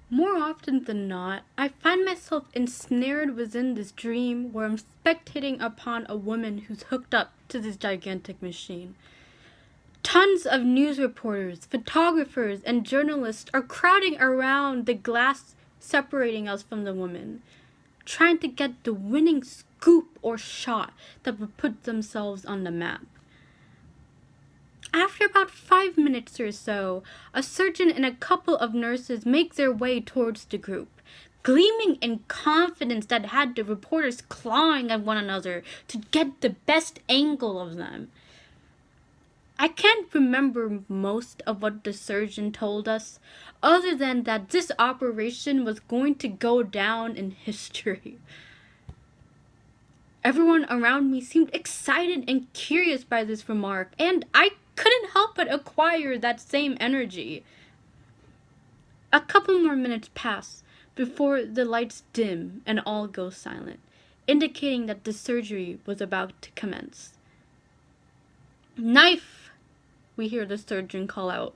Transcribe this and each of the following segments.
More often than not, I find myself ensnared within this dream where I'm spectating upon a woman who's hooked up to this gigantic machine. Tons of news reporters, photographers, and journalists are crowding around the glass separating us from the woman, trying to get the winning scoop or shot that would put themselves on the map. After about 5 minutes or so, a surgeon and a couple of nurses make their way towards the group, gleaming in confidence that had the reporters clawing at one another to get the best angle of them. I can't remember most of what the surgeon told us, other than that this operation was going to go down in history. Everyone around me seemed excited and curious by this remark, and I couldn't help but acquire that same energy. A couple more minutes pass before the lights dim and all go silent, indicating that the surgery was about to commence. "Knife!" we hear the surgeon call out.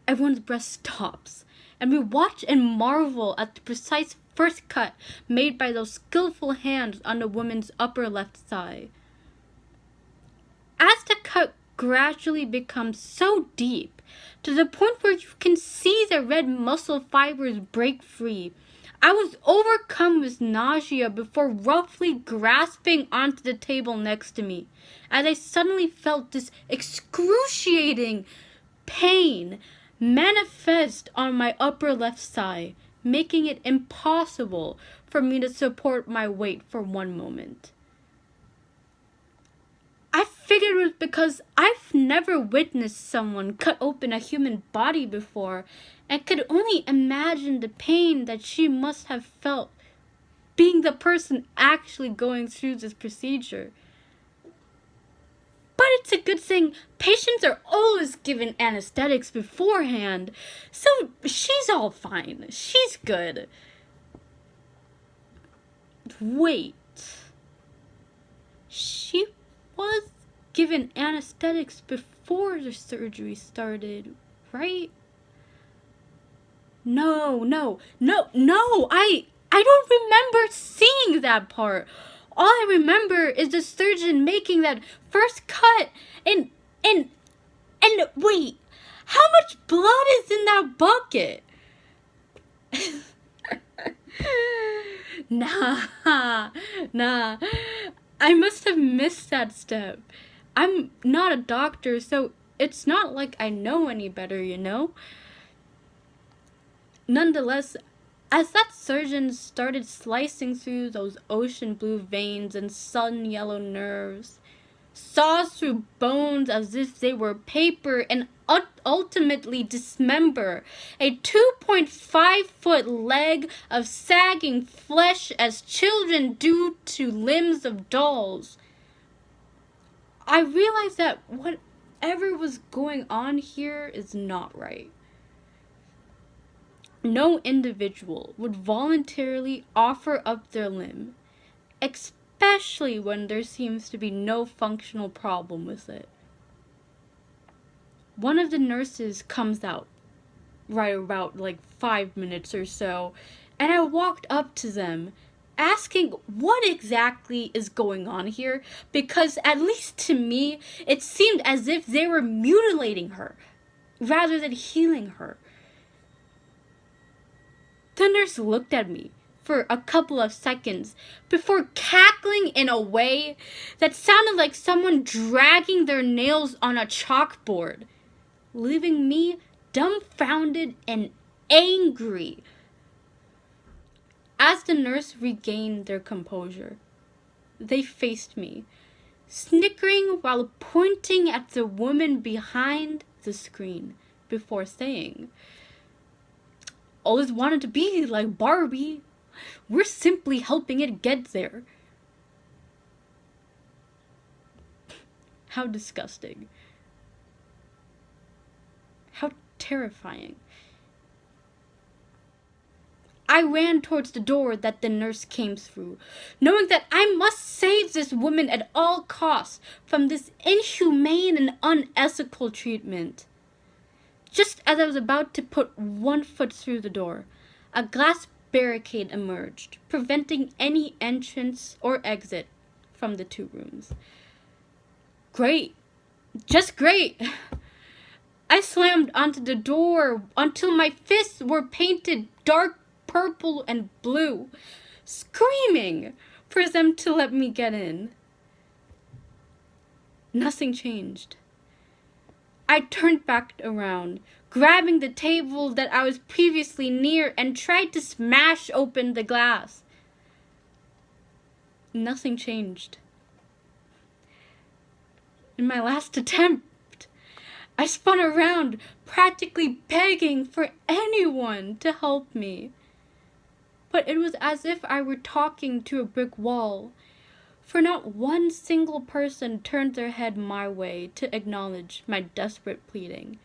Everyone's breath stops, and we watch and marvel at the precise first cut made by those skillful hands on the woman's upper left thigh. As the cut gradually becomes so deep, to the point where you can see the red muscle fibers break free, I was overcome with nausea before roughly grasping onto the table next to me, as I suddenly felt this excruciating pain manifest on my upper left thigh, making it impossible for me to support my weight for one moment. I figured it was because I've never witnessed someone cut open a human body before, and could only imagine the pain that she must have felt being the person actually going through this procedure. But it's a good thing patients are always given anesthetics beforehand, so she's all fine. She's good. Wait. She was given anesthetics before the surgery started, right? No, I don't remember seeing that part. All I remember is the surgeon making that first cut and wait, how much blood is in that bucket? Nah. I must have missed that step. I'm not a doctor, so it's not like I know any better, you know? Nonetheless, as that surgeon started slicing through those ocean blue veins and sun yellow nerves, saws through bones as if they were paper, and ultimately dismember a 2.5-foot leg of sagging flesh as children do to limbs of dolls, I realized that whatever was going on here is not right. No individual would voluntarily offer up their limb, especially when there seems to be no functional problem with it. One of the nurses comes out, right about 5 minutes or so, and I walked up to them, asking what exactly is going on here, because at least to me, it seemed as if they were mutilating her, rather than healing her. The nurse looked at me for a couple of seconds before cackling in a way that sounded like someone dragging their nails on a chalkboard, leaving me dumbfounded and angry. As the nurse regained their composure, they faced me, snickering while pointing at the woman behind the screen before saying, "Always wanted to be like Barbie. We're simply helping it get there." How disgusting. How terrifying. I ran towards the door that the nurse came through, knowing that I must save this woman at all costs from this inhumane and unethical treatment. Just as I was about to put one foot through the door, a glass barricade emerged, preventing any entrance or exit from the two rooms. Great. Just great. I slammed onto the door until my fists were painted dark purple and blue, screaming for them to let me get in. Nothing changed. I turned back around, grabbing the table that I was previously near, and tried to smash open the glass. Nothing changed. In my last attempt, I spun around, practically begging for anyone to help me. But it was as if I were talking to a brick wall, for not one single person turned their head my way to acknowledge my desperate pleading.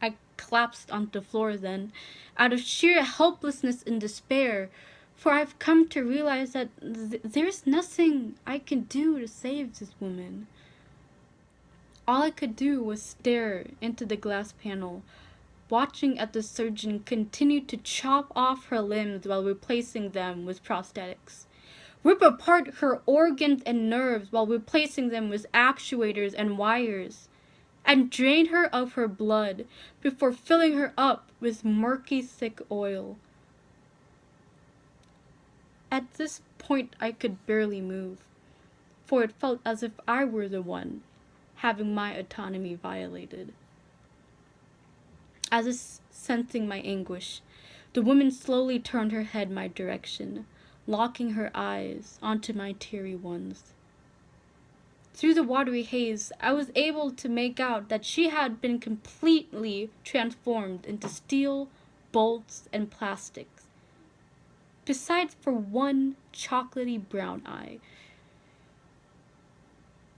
I collapsed onto the floor then, out of sheer helplessness and despair, for I've come to realize that there's nothing I can do to save this woman. All I could do was stare into the glass panel, watching as the surgeon continued to chop off her limbs while replacing them with prosthetics, rip apart her organs and nerves while replacing them with actuators and wires, and drain her of her blood before filling her up with murky, thick oil. At this point, I could barely move, for it felt as if I were the one having my autonomy violated. As if sensing my anguish, the woman slowly turned her head my direction, locking her eyes onto my teary ones. Through the watery haze, I was able to make out that she had been completely transformed into steel, bolts, and plastics, besides for one chocolatey brown eye.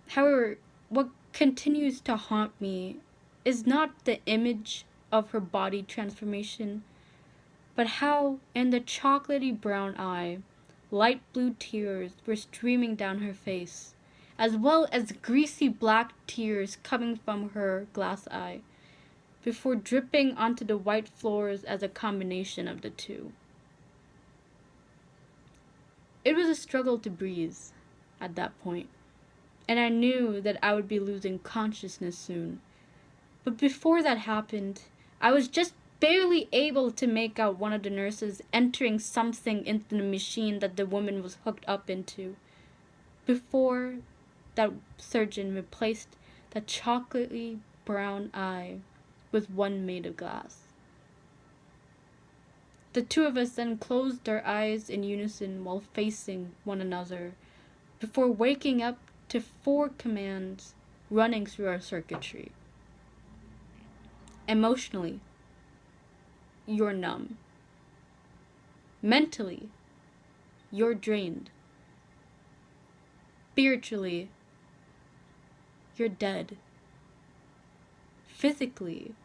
However, what continues to haunt me is not the image of her body transformation, but how in the chocolatey brown eye, light blue tears were streaming down her face, as well as greasy black tears coming from her glass eye, before dripping onto the white floors as a combination of the two. It was a struggle to breathe at that point, and I knew that I would be losing consciousness soon. But before that happened, I was just barely able to make out one of the nurses entering something into the machine that the woman was hooked up into, before that surgeon replaced the chocolatey brown eye with one made of glass. The two of us then closed our eyes in unison while facing one another, before waking up to 4 commands running through our circuitry. Emotionally, you're numb. Mentally, you're drained. Spiritually, you're dead. Physically,